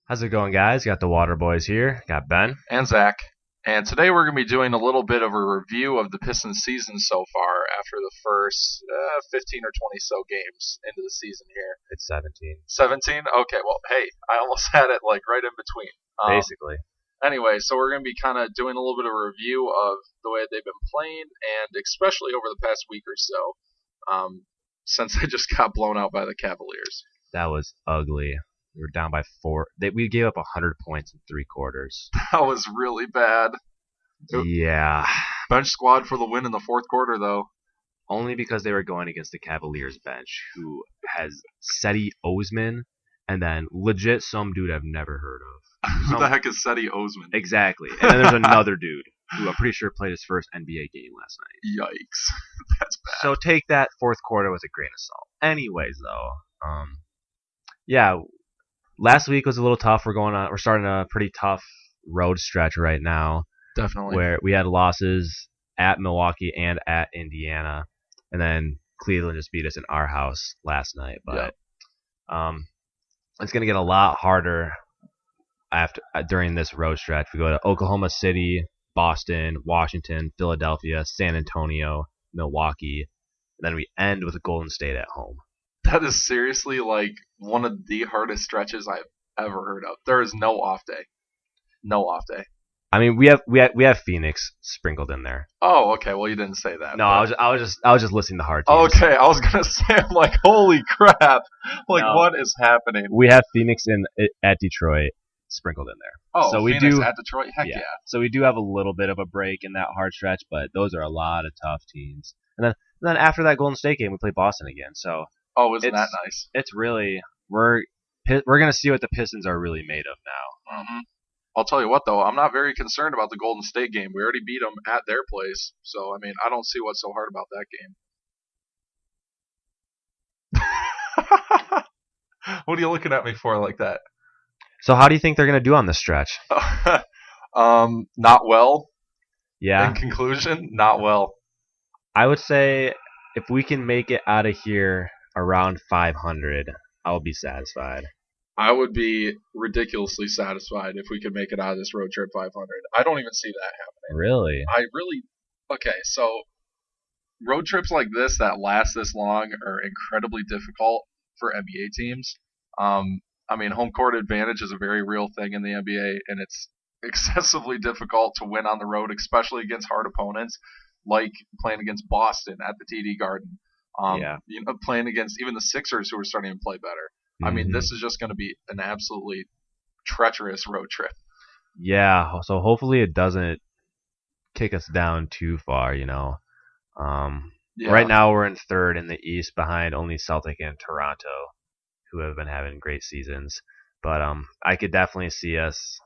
How's it going, guys? Got the Water Boys here. Got Ben. And Zack. And today we're going to be doing a little bit of a review of the Pistons season so far after the first 15 or 20 so games into the season here. It's 17. 17? Okay, well, hey, I almost had it like right in between. Basically. Anyway, so we're going to be kind of doing a little bit of a review of the way they've been playing, and especially over the past week or so, since they just got blown out by the Cavaliers. That was ugly. We were down by 4. We gave up 100 points in 3 quarters. That was really bad. Yeah. Bench squad for the win in the fourth quarter, though. Only because they were going against the Cavaliers bench, who has Seti Osman, and then legit some dude I've never heard of. Who the heck is Seti Osman? Exactly. And then there's another dude who I'm pretty sure played his first NBA game last night. Yikes. That's bad. So take that fourth quarter with a grain of salt. Anyways, though, yeah, last week was a little tough. We're starting a pretty tough road stretch right now. Definitely. Where we had losses at Milwaukee and at Indiana, and then Cleveland just beat us in our house last night. But it's going to get a lot harder during this road stretch. We go to Oklahoma City, Boston, Washington, Philadelphia, San Antonio, Milwaukee, and then we end with Golden State at home. That is seriously like one of the hardest stretches I've ever heard of. There is no off day. No off day. I mean, we have Phoenix sprinkled in there. Oh, okay. Well, you didn't say that. No, I was just listing the hard teams. Okay, I was gonna say, I'm like, holy crap! Like, no. What is happening? We have Phoenix at Detroit sprinkled in there. Oh, so Phoenix at Detroit? Heck yeah. So we do have a little bit of a break in that hard stretch, but those are a lot of tough teams. And then after that Golden State game, we play Boston again. So isn't that nice? It's really we're gonna see what the Pistons are really made of now. Mm-hmm. I'll tell you what, though, I'm not very concerned about the Golden State game. We already beat them at their place, so I mean, I don't see what's so hard about that game. What are you looking at me for like that? So how do you think they're gonna do on this stretch? Not well. Yeah. In conclusion, not well. I would say if we can make it out of here around 500, I'll be satisfied. I would be ridiculously satisfied if we could make it out of this road trip 500. I don't even see that happening. Really? Okay, so road trips like this that last this long are incredibly difficult for NBA teams. I mean, home court advantage is a very real thing in the NBA, and it's excessively difficult to win on the road, especially against hard opponents, like playing against Boston at the TD Garden. Playing against even the Sixers, who are starting to play better. I mean, this is just going to be an absolutely treacherous road trip. Yeah, so hopefully it doesn't kick us down too far, you know. Right now we're in third in the East behind only Celtic and Toronto, who have been having great seasons. But I could definitely see us.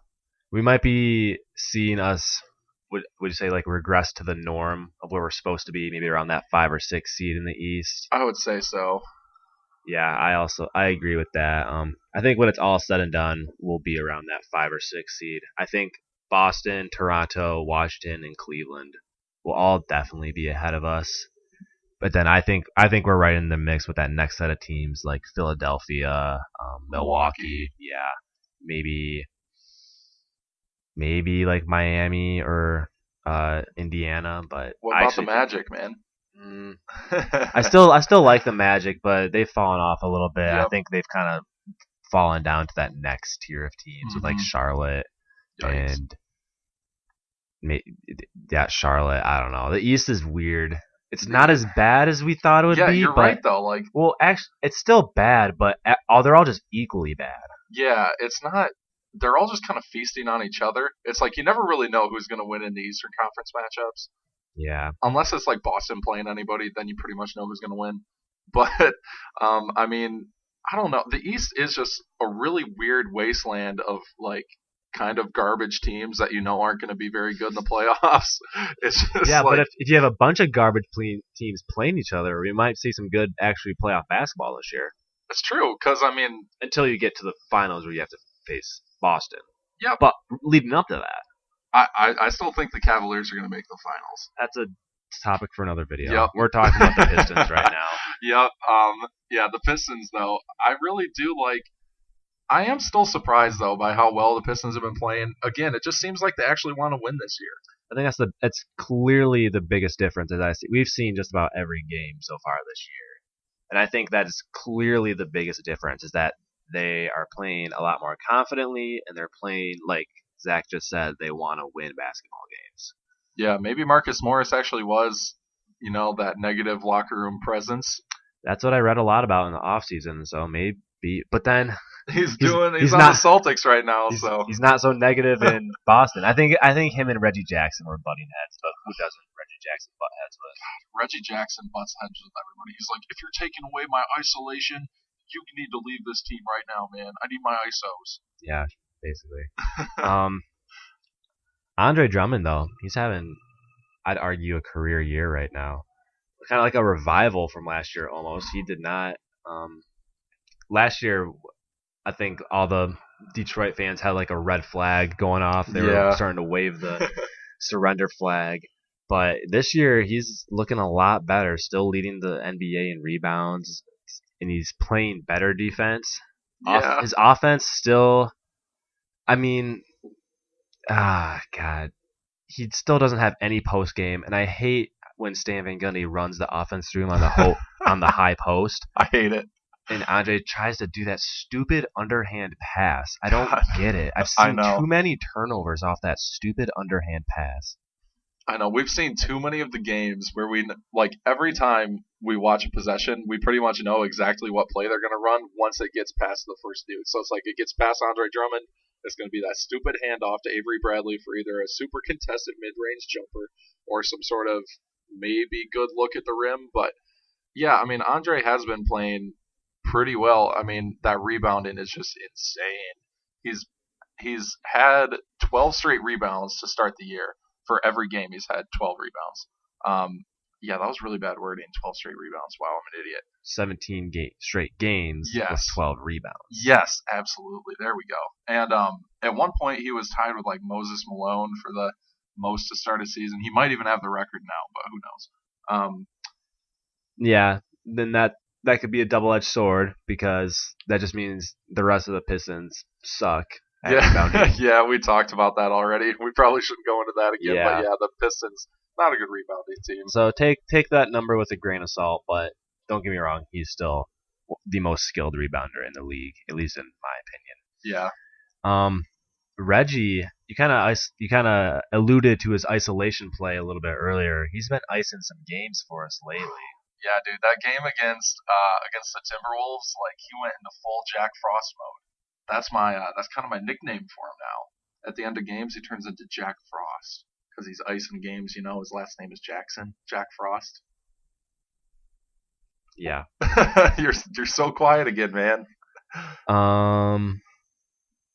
We might be seeing us, would you say, like regress to the norm of where we're supposed to be, maybe around that 5 or 6 seed in the East? I would say so. Yeah, I agree with that. I think when it's all said and done, we'll be around that 5 or 6 seed. I think Boston, Toronto, Washington, and Cleveland will all definitely be ahead of us. But then I think we're right in the mix with that next set of teams like Philadelphia, Milwaukee. Yeah, maybe like Miami or Indiana. But what about the Magic, man? I still like the Magic, but they've fallen off a little bit. Yep. I think they've kind of fallen down to that next tier of teams with like Charlotte. Yikes. And Charlotte. I don't know. The East is weird. It's not as bad as we thought it would be. Yeah, you're right though. Like, well, actually, it's still bad, but they're all just equally bad. Yeah, it's not. They're all just kind of feasting on each other. It's like you never really know who's going to win in the Eastern Conference matchups. Yeah. Unless it's like Boston playing anybody, then you pretty much know who's going to win. But, I mean, I don't know. The East is just a really weird wasteland of, like, kind of garbage teams that you know aren't going to be very good in the playoffs. It's just but if you have a bunch of garbage teams playing each other, we might see some good, actually, playoff basketball this year. It's true, because, I mean... Until you get to the finals where you have to face Boston. Yeah. But leading up to that, I still think the Cavaliers are going to make the finals. That's a topic for another video. Yep. We're talking about the Pistons right now. Yep. Yeah, the Pistons, though, I really do like... I am still surprised though by how well the Pistons have been playing. Again, it just seems like they actually want to win this year. I think that's clearly the biggest difference. As I see, we've seen just about every game so far this year, and I think that is clearly the biggest difference. Is that they are playing a lot more confidently, and they're playing like Zach just said. They want to win basketball games. Yeah, maybe Marcus Morris actually was, that negative locker room presence. That's what I read a lot about in the offseason. So maybe, but then he's on the Celtics right now, so he's not so negative in Boston. I think him and Reggie Jackson were butting heads, but who doesn't Reggie Jackson butt heads with? Reggie Jackson butts heads with everybody. He's like, if you're taking away my isolation, you need to leave this team right now, man. I need my ISOs. Yeah, basically. Andre Drummond though, he's having, I'd argue, a career year right now. Kind of like a revival from last year almost. He did not. Last year, I think all the Detroit fans had like a red flag going off. They were starting to wave the surrender flag. But this year, he's looking a lot better. Still leading the NBA in rebounds, and he's playing better defense. Yeah. His offense still. I mean, God, he still doesn't have any post game, and I hate when Stan Van Gundy runs the offense through him on the high post. I hate it. And Andre tries to do that stupid underhand pass. I don't get it. I've seen too many turnovers off that stupid underhand pass. I know. We've seen too many of the games where every time we watch a possession, we pretty much know exactly what play they're going to run once it gets past the first dude. So it's like it gets past Andre Drummond. It's going to be that stupid handoff to Avery Bradley for either a super contested mid-range jumper or some sort of maybe good look at the rim. But yeah, I mean, Andre has been playing pretty well. I mean, that rebounding is just insane. He's had 12 straight rebounds to start the year. For every game, he's had 12 rebounds. Yeah, that was really bad wording. 12 straight rebounds. Wow, I'm an idiot. 17 straight games with 12 rebounds. Yes, absolutely. There we go. And at one point, he was tied with like Moses Malone for the most to start a season. He might even have the record now, but who knows? Yeah, then that could be a double-edged sword because that just means the rest of the Pistons suck. Yeah, we talked about that already. We probably shouldn't go into that again, but yeah, the Pistons, not a good rebounding team. So take that number with a grain of salt, but don't get me wrong, he's still the most skilled rebounder in the league, at least in my opinion. Yeah. Reggie, you kind of alluded to his isolation play a little bit earlier. He's been icing some games for us lately. Yeah, dude, that game against the Timberwolves, like he went into full Jack Frost mode. That's kind of my nickname for him now. At the end of games, he turns into Jack Frost because he's icing games. His last name is Jackson, Jack Frost. Yeah. You're so quiet again, man.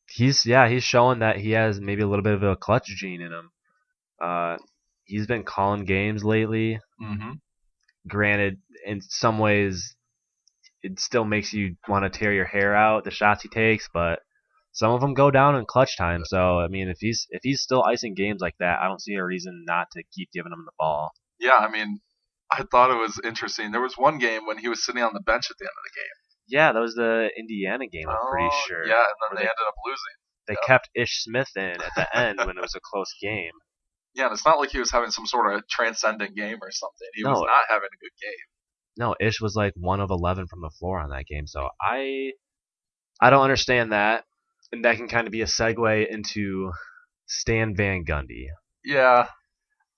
He's showing that he has maybe a little bit of a clutch gene in him. He's been calling games lately. Mm-hmm. Granted, in some ways, it still makes you want to tear your hair out, the shots he takes, but some of them go down in clutch time. So, I mean, if he's still icing games like that, I don't see a reason not to keep giving him the ball. Yeah, I mean, I thought it was interesting. There was one game when he was sitting on the bench at the end of the game. Yeah, that was the Indiana game, I'm pretty sure. Yeah, and then they ended up losing. They kept Ish Smith in at the end when it was a close game. Yeah, and it's not like he was having some sort of transcendent game or something. He was not having a good game. No, Ish was like 1 of 11 from the floor on that game. So I don't understand that. And that can kind of be a segue into Stan Van Gundy. Yeah.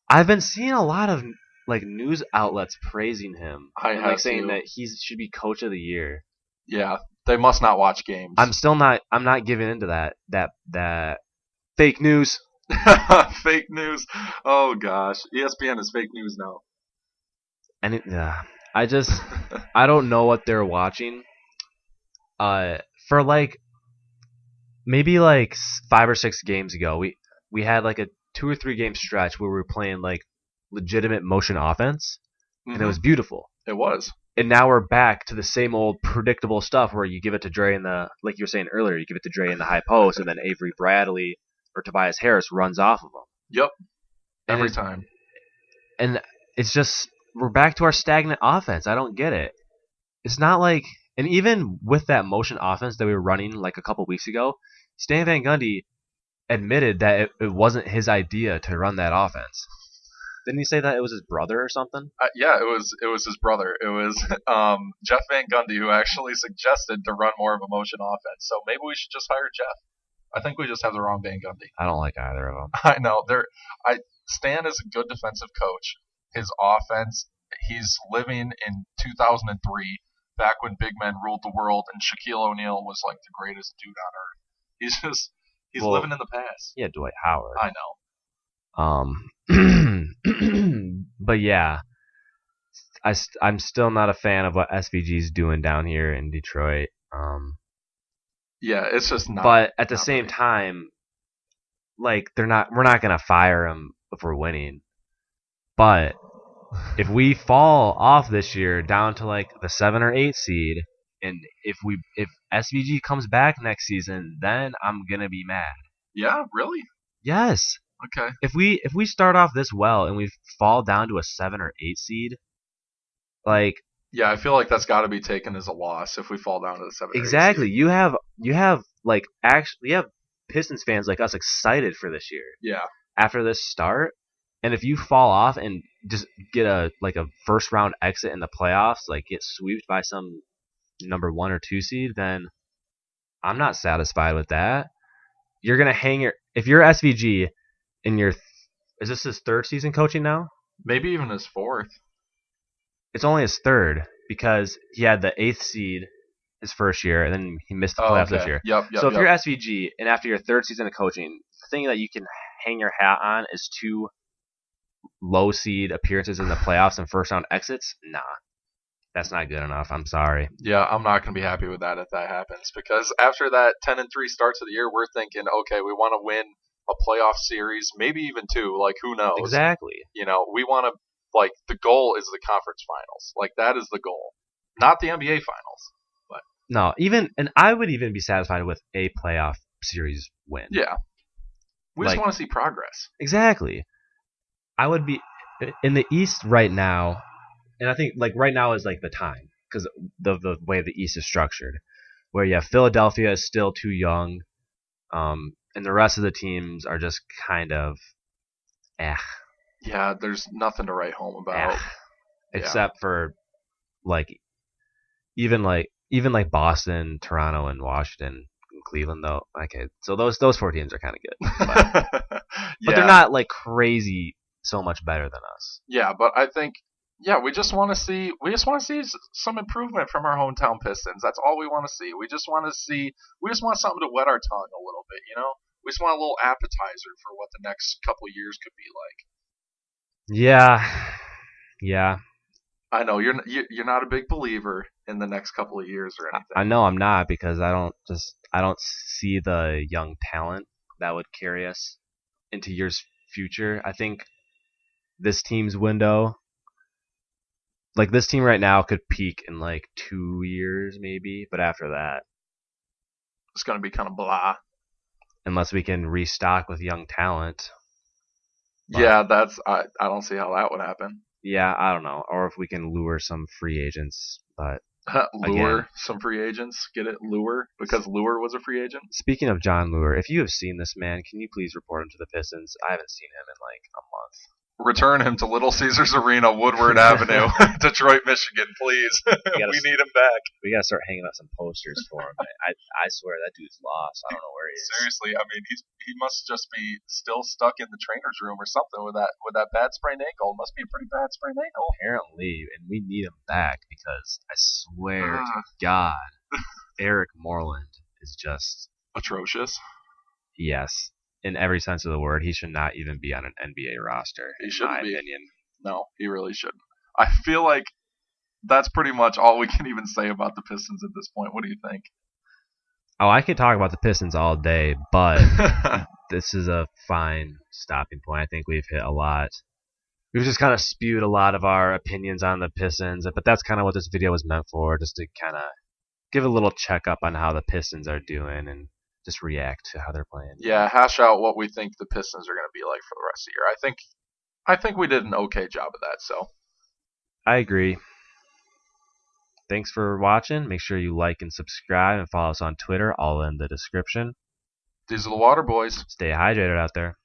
I've been seeing a lot of like news outlets praising him. Saying that he should be coach of the year. Yeah. They must not watch games. I'm not giving into that fake news. Fake news. Oh gosh. ESPN is fake news now. And I don't know what they're watching. For like maybe like 5 or 6 games ago, we had like a 2 or 3 game stretch where we were playing like legitimate motion offense, and it was beautiful. It was. And now we're back to the same old predictable stuff where you give it to Dre like you were saying earlier, you give it to Dre in the high post, and then Avery Bradley or Tobias Harris runs off of him. Yep. Every time. And it's just we're back to our stagnant offense. I don't get it. It's not like And even with that motion offense that we were running like a couple weeks ago, Stan Van Gundy admitted that it wasn't his idea to run that offense. Didn't he say that it was his brother or something? Yeah, it was his brother. It was Jeff Van Gundy who actually suggested to run more of a motion offense. So maybe we should just hire Jeff. I think we just have the wrong Van Gundy. I don't like either of them. I know. Stan is a good defensive coach. His offense, he's living in 2003, back when big men ruled the world and Shaquille O'Neal was like the greatest dude on earth. He's living in the past. Yeah, Dwight Howard. I know. But yeah, I'm still not a fan of what SVG's doing down here in Detroit. Yeah, it's just not. But at the same time, like we're not gonna fire him if we're winning. But if we fall off this year down to like the 7 or 8 seed, and if SVG comes back next season, then I'm gonna be mad. Yeah, really? Yes. Okay. If we start off this well and we fall down to a 7 or 8 seed, like. Yeah, I feel like that's got to be taken as a loss if we fall down to the 7. Exactly. You have like actually you have Pistons fans like us excited for this year. Yeah. After this start, and if you fall off and just get a first round exit in the playoffs, like get swept by some number 1 or 2 seed, then I'm not satisfied with that. You're gonna if you're SVG and is this his 3rd season coaching now? Maybe even his 4th. It's only his 3rd because he had the 8th seed his first year, and then he missed the playoffs this year. Yep, so if you're SVG, and after your 3rd season of coaching, the thing that you can hang your hat on is 2 low seed appearances in the playoffs and first round exits, nah. That's not good enough. I'm sorry. Yeah, I'm not going to be happy with that if that happens. Because after that 10-3 start to the year, we're thinking, okay, we want to win a playoff series, maybe even 2. Like, who knows? Exactly. You know, we want to, like, the goal is the conference finals. Like, that is the goal. Not the NBA finals. But no, and I would even be satisfied with a playoff series win. Yeah. We just want to see progress. Exactly. I would be in the East right now, and I think like right now is like the time because the way the East is structured, where you have Philadelphia is still too young, and the rest of the teams are just kind of, Yeah, there's nothing to write home about. Except for even Boston, Toronto, and Washington, and Cleveland though. Okay, so those 4 teams are kind of good, but they're not like crazy so much better than us. Yeah, but I think we just want to see some improvement from our hometown Pistons. That's all we want to see. We just want something to wet our tongue a little bit, you know? We just want a little appetizer for what the next couple of years could be like. Yeah. I know you're not a big believer in the next couple of years or anything. I know I'm not because I don't see the young talent that would carry us into years future. I think this team's window, like this team right now, could peak in like 2 years maybe, but after that, it's gonna be kind of blah. Unless we can restock with young talent. Yeah, I don't see how that would happen. Yeah, I don't know. Or if we can lure some free agents, but some free agents, get it? Lure, because Lure was a free agent. Speaking of John Lure, if you have seen this man, can you please report him to the Pistons? I haven't seen him in like a month. Return him to Little Caesars Arena, Woodward Avenue, Detroit, Michigan, please. We need him back. We gotta start hanging up some posters for him. I swear that dude's lost. I don't know where he is. Seriously, I mean he must just be still stuck in the trainer's room or something with that bad sprained ankle. It must be a pretty bad sprained ankle. Apparently, and we need him back because I swear to God, Eric Moreland is just atrocious. Yes. In every sense of the word, he should not even be on an NBA roster. He shouldn't be. In my opinion. No, he really shouldn't. I feel like that's pretty much all we can even say about the Pistons at this point. What do you think? Oh, I could talk about the Pistons all day, but this is a fine stopping point. I think we've hit a lot. We've just kind of spewed a lot of our opinions on the Pistons, but that's kind of what this video was meant for, just to kind of give a little checkup on how the Pistons are doing and just react to how they're playing. Yeah, hash out what we think the Pistons are going to be like for the rest of the year. I think we did an okay job of that. So, I agree. thanks for watching. Make sure you like and subscribe and follow us on Twitter, all in the description. These are the Water Boys. Stay hydrated out there.